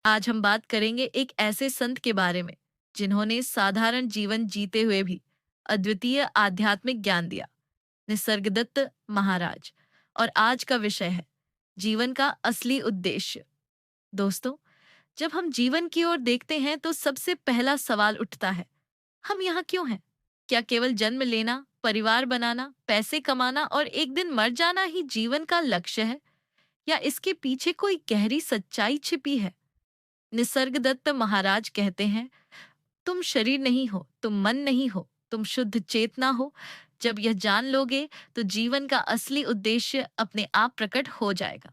आज हम बात करेंगे एक ऐसे संत के बारे में जिन्होंने साधारण जीवन जीते हुए भी अद्वितीय आध्यात्मिक ज्ञान दिया। निसर्गदत्त महाराज। और आज का विषय है जीवन का असली उद्देश्य। दोस्तों, जब हम जीवन की ओर देखते हैं तो सबसे पहला सवाल उठता है, हम यहाँ क्यों हैं? क्या केवल जन्म लेना, परिवार बनाना, पैसे कमाना और एक दिन मर जाना ही जीवन का लक्ष्य है, या इसके पीछे कोई गहरी सच्चाई छिपी है? निसर्गदत्त महाराज कहते हैं, तुम शरीर नहीं हो, तुम मन नहीं हो, तुम शुद्ध चेतना हो। जब यह जान लोगे तो जीवन का असली उद्देश्य अपने आप प्रकट हो जाएगा।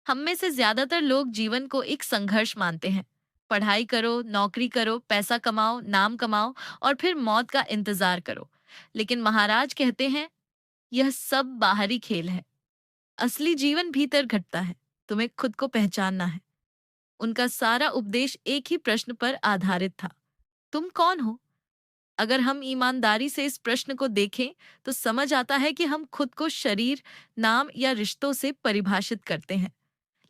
हम में से ज्यादातर लोग जीवन को एक संघर्ष मानते हैं। पढ़ाई करो, नौकरी करो, पैसा कमाओ, नाम कमाओ और फिर मौत का इंतजार करो। लेकिन महाराज कहते हैं, यह सब बाहरी खेल है। असली जीवन भीतर घटता है। तुम्हें खुद को पहचानना है। उनका सारा उपदेश एक ही प्रश्न पर आधारित था, तुम कौन हो? अगर हम ईमानदारी से इस प्रश्न को देखें तो समझ आता है कि हम खुद को शरीर, नाम या रिश्तों से परिभाषित करते हैं।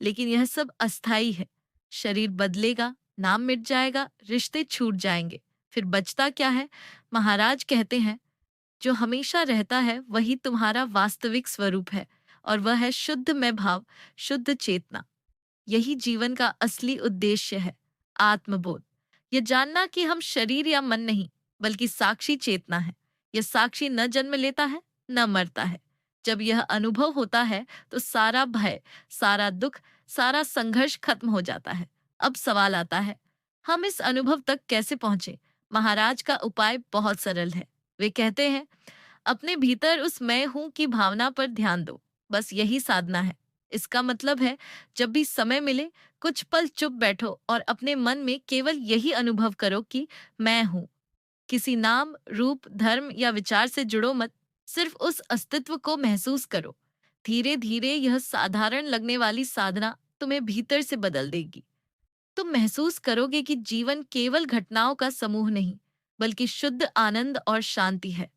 लेकिन यह सब अस्थाई है। शरीर बदलेगा, नाम मिट जाएगा, रिश्ते छूट जाएंगे, फिर बचता क्या है? महाराज कहते हैं, जो हमेशा रहता है वही तुम्हारा वास्तविक स्वरूप है, और वह है शुद्ध मैं भाव, शुद्ध चेतना। यही जीवन का असली उद्देश्य है। आत्मबोध, ये जानना कि हम शरीर या मन नहीं, बल्कि साक्षी चेतना है। यह साक्षी न जन्म लेता है, न मरता है। जब यह अनुभव होता है तो सारा भय, सारा दुख, सारा संघर्ष खत्म हो जाता है। अब सवाल आता है, हम इस अनुभव तक कैसे पहुंचे? महाराज का उपाय बहुत सरल है। वे कहते हैं, अपने भीतर उस मैं हूं की भावना पर ध्यान दो। बस यही साधना है। इसका मतलब है, जब भी समय मिले, कुछ पल चुप बैठो और अपने मन में केवल यही अनुभव करो कि मैं हूं। किसी नाम, रूप, धर्म या विचार से जुड़ो मत। सिर्फ उस अस्तित्व को महसूस करो। धीरे धीरे यह साधारण लगने वाली साधना तुम्हें भीतर से बदल देगी। तुम महसूस करोगे कि जीवन केवल घटनाओं का समूह नहीं, बल्कि शुद्ध आनंद और शांति है।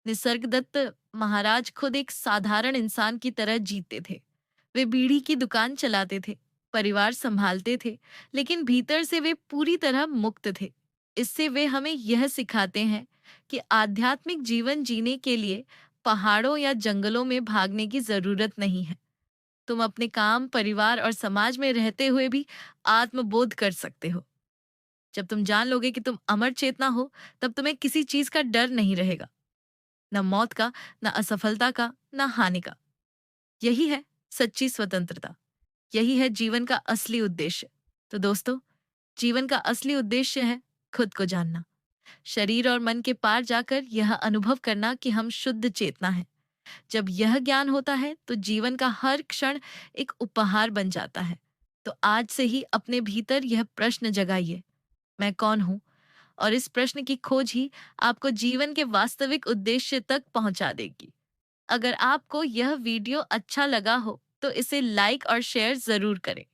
निसर्गदत्त महाराज खुद एक साधारण इंसान की तरह जीते थे। वे बीड़ी की दुकान चलाते थे, परिवार संभालते थे, लेकिन भीतर से वे पूरी तरह मुक्त थे। इससे वे हमें यह सिखाते हैं कि आध्यात्मिक जीवन जीने के लिए पहाड़ों या जंगलों में भागने की जरूरत नहीं है। तुम अपने काम, परिवार और समाज में रहते हुए भी आत्मबोध कर सकते हो। जब तुम जान लोगे कि तुम अमर चेतना हो, तब तुम्हें किसी चीज का डर नहीं रहेगा। न मौत का, न असफलता का, न हानि का। यही है सच्ची स्वतंत्रता। यही है जीवन का असली उद्देश्य। तो दोस्तों, जीवन का असली उद्देश्य है खुद को जानना, शरीर और मन के पार जाकर यह अनुभव करना कि हम शुद्ध चेतना है। जब यह ज्ञान होता है तो जीवन का हर क्षण एक उपहार बन जाता है। तो आज से ही अपने भीतर यह प्रश्न जगाइए, मैं कौन हूं? और इस प्रश्न की खोज ही आपको जीवन के वास्तविक उद्देश्य तक पहुंचा देगी। अगर आपको यह वीडियो अच्छा लगा हो तो इसे लाइक और शेयर जरूर करें।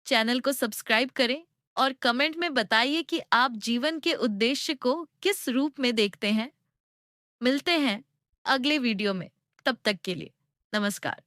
चैनल को सब्सक्राइब करें और कमेंट में बताइए कि आप जीवन के उद्देश्य को किस रूप में देखते हैं। मिलते हैं अगले वीडियो में। तब तक के लिए नमस्कार।